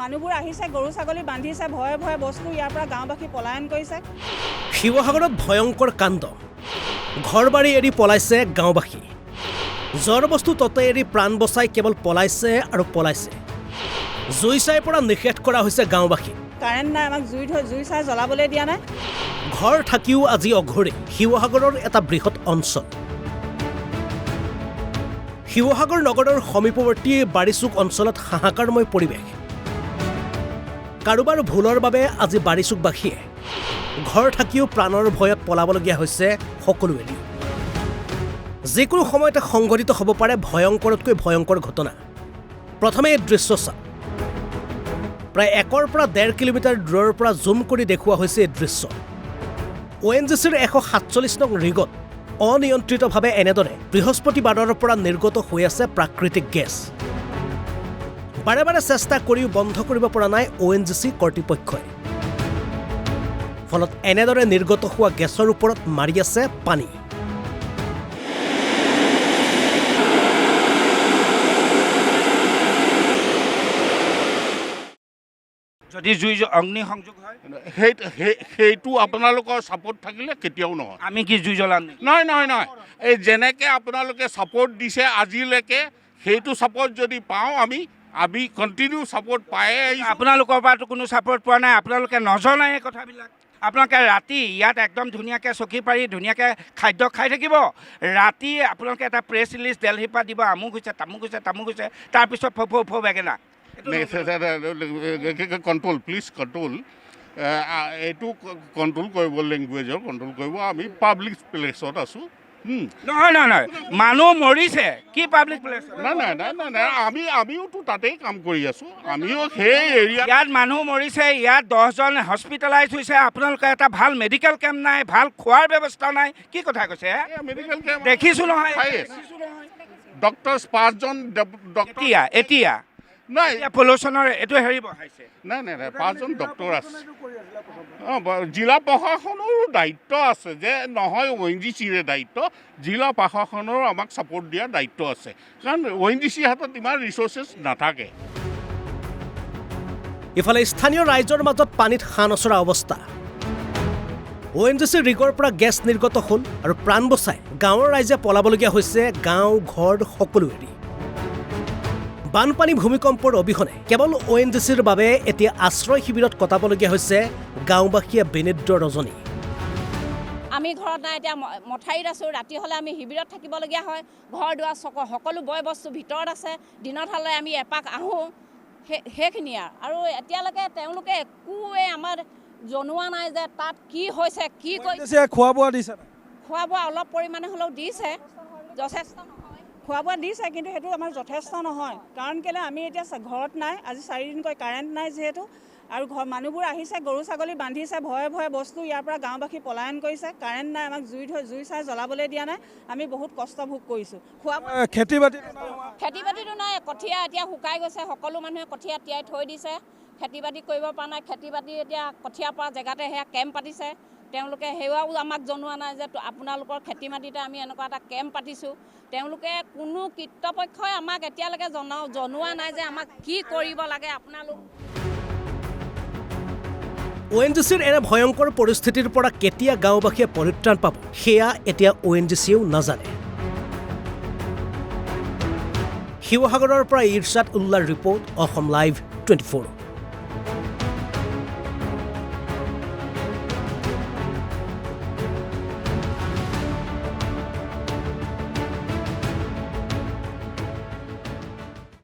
মানুহবোৰ আহিছে গৰু ছাগলী বান্ধিছে ভয়ে ভয়ে বস্তু ইয়াৰ পৰা গাঁওবাসী পলায়ন কৰিছে শিৱসাগৰত ভয়ংকৰ কাণ্ড ঘৰ বাৰী এৰি পলাইছে গাঁওবাসী জ্বৰ বস্তু ততে এৰি প্ৰাণ বচাই কেৱল পলাইছে আৰু পলাইছে জুই চাইৰ পৰা নিষেধ কৰা হৈছে গাঁওবাসী কাৰেণ্ট নাই আমাক জুই চাই জ্বলাবলৈ দিয়া নাই ঘৰ থাকিও আজি অঘৰে শিৱসাগৰৰ এটা বৃহৎ অঞ্চল শিৱসাগৰ নগৰৰ সমীপৱৰ্তী বাৰিচুক অঞ্চলত হাহাকাৰময় পৰিৱেশ কাৰোবাৰ ভুলৰ বাবে আজি বাৰিচুকবাসীয়ে ঘৰ থাকিও প্ৰাণৰ ভয়ত পলাবলগীয়া হৈছে সকলো এৰি যিকোনো সময়তে সংঘটিত হ'ব পাৰে ভয়ংকৰতকৈ ভয়ংকৰ ঘটনা প্ৰথমে এই দৃশ্য চাওক প্ৰায় 1 পৰা 1.5 কিলোমিটাৰ দূৰৰ পৰা জুম কৰি দেখুওৱা হৈছে এই দৃশ্য ONGCৰ 147 নং ৰিগত অনিয়ন্ত্ৰিতভাৱে এনেদৰে বৃহস্পতিবাৰৰ পৰা নিৰ্গত হৈ আছে প্ৰাকৃতিক গেছ বাৰে বাৰে চেষ্টা কৰিও বন্ধ কৰিব পৰা নাই ONGC কৰ্তৃপক্ষই ফলত এনেদৰে নিৰ্গত হোৱা গেছৰ ওপৰত মাৰি আছে পানী যদি জুই অগ্নি সংযোগ হয় সেইটো আপোনালোকৰ ছাপোৰ্ট থাকিলে কেতিয়াও নহয় আমি কি জুই জ্বলাম নেকি নহয় এই যেনেকৈ আপোনালোকে ছাপোৰ্ট দিছে আজিলৈকে সেইটো ছাপোৰ্ট যদি পাওঁ আমি কণ্টিনিউ ছাপোৰ্ট পায়ে আহিছোঁ আপোনালোকৰ পৰাতো কোনো ছাপোৰ্ট পোৱা নাই আপোনালোকে নজনাই এই কথাবিলাক আপোনালোকে ৰাতি ইয়াত একদম ধুনীয়াকৈ চকী পাৰি ধুনীয়াকৈ খাদ্য খাই থাকিব ৰাতি আপোনালোকে এটা প্ৰেছ ৰিলিজ দিল্লীৰ পৰা দিব আমুক হৈছে তামুক হৈছে তাৰপিছত ফৌ বেগেনা কণ্ট্ৰল প্লিজ কণ্ট্ৰল এইটো কণ্ট্ৰল কৰিব লেংগুৱেজৰ কণ্ট্ৰল কৰিব আমি পাব্লিক প্লেচত আছোঁ নহয় মানুহ মৰিছে কি পাব্লিক প্লেচ নাই আমিওতো তাতেই কাম কৰি আছোঁ আমিও সেই এৰিয়া ইয়াত মানুহ মৰিছে ইয়াত 10জন হস্পিটেলাইজ হৈছে আপোনালোকে এটা ভাল মেডিকেল কেম্প নাই ভাল খোৱাৰ ব্যৱস্থা নাই কি কথা কৈছে মেডিকেল কেম্প দেখিছোঁ নহয় ডক্টৰ 5জন এতিয়া নাই পলিউশ্যনৰ এইটো হেৰি বহাইছে নাই 5জন ডক্টৰ আছে জিলা প্ৰশাসনৰো দায়িত্ব আছে যে নহয় ONGCৰে দায়িত্ব জিলা প্ৰশাসনৰো আমাক ছাপোৰ্ট দিয়াৰ দায়িত্ব আছে কাৰণ ONGCৰ হাতত ইমান ৰিচোৰ্চেছ নাথাকে ইফালে স্থানীয় ৰাইজৰ মাজত পানীত হাঁহ নচৰা অৱস্থা ONGC ৰিগৰ পৰা গেছ নিৰ্গত হ'ল আৰু প্ৰাণ বচাই গাঁৱৰ ৰাইজে পলাবলগীয়া হৈছে গাঁও ঘৰ সকলো এৰি বানপানী ভূমিকম্পৰ অবিহনে কেৱল ONGCৰ বাবে এতিয়া আশ্ৰয় শিবিৰত কটাবলগীয়া হৈছে গাঁওবাসীয়ে বেনিদ্ৰ ৰজনী আমি ঘৰত নাই এতিয়া মঠাইত আছোঁ ৰাতি হ'লে আমি শিবিৰত থাকিবলগীয়া হয় ঘৰ দুৱাৰ সকলো বয় বস্তু ভিতৰত আছে দিনত হ'লে আমি এপাক আহোঁ সেইখিনিয়ে আৰু এতিয়ালৈকে তেওঁলোকে একোৱে আমাৰ জনোৱা নাই যে তাত কি হৈছে কি কৰিছে খোৱা বোৱা দিছে খোৱা বোৱা অলপ পৰিমাণে হ'লেও দিছে যথেষ্ট খোৱা বোৱা দিছে কিন্তু সেইটো আমাৰ যথেষ্ট নহয় কাৰণ কেলৈ আমি এতিয়া ঘৰত নাই আজি 4 দিনকৈ কাৰেণ্ট নাই যিহেতু আৰু মানুহবোৰ আহিছে গৰু ছাগলী বান্ধিছে ভয়ে ভয়ে বস্তু ইয়াৰ পৰা গাঁওবাসী পলায়ন কৰিছে কাৰেণ্ট নাই আমাক জুই চাই জ্বলাবলৈ দিয়া নাই আমি বহুত কষ্ট ভোগ কৰিছোঁ খেতি বাতিটো নাই কঠীয়া এতিয়া শুকাই গৈছে সকলো মানুহে কঠীয়া তিয়াই থৈ দিছে খেতি বাতি কৰিব পৰা নাই খেতি বাতি এতিয়া কঠীয়া পৰা জেগাতে সেয়া কেম্প পাতিছে তেওঁলোকে সেয়াও আমাক জনোৱা নাই যে আপোনালোকৰ খেতি মাটিতে আমি এনেকুৱা এটা কেম্প পাতিছোঁ তেওঁলোকে কোনো কৰ্তৃপক্ষই আমাক এতিয়ালৈকে জনোৱা নাই যে আমাক কি কৰিব লাগে আপোনালোক ONGCৰ এনে ভয়ংকৰ পৰিস্থিতিৰ পৰা কেতিয়া গাঁওবাসীয়ে পৰিত্ৰাণ পাব সেয়া এতিয়া ONGCয়েও নাজানে শিৱসাগৰৰ পৰা ইৰছাদ উল্লাৰ ৰিপৰ্ট অসম লাইভ 24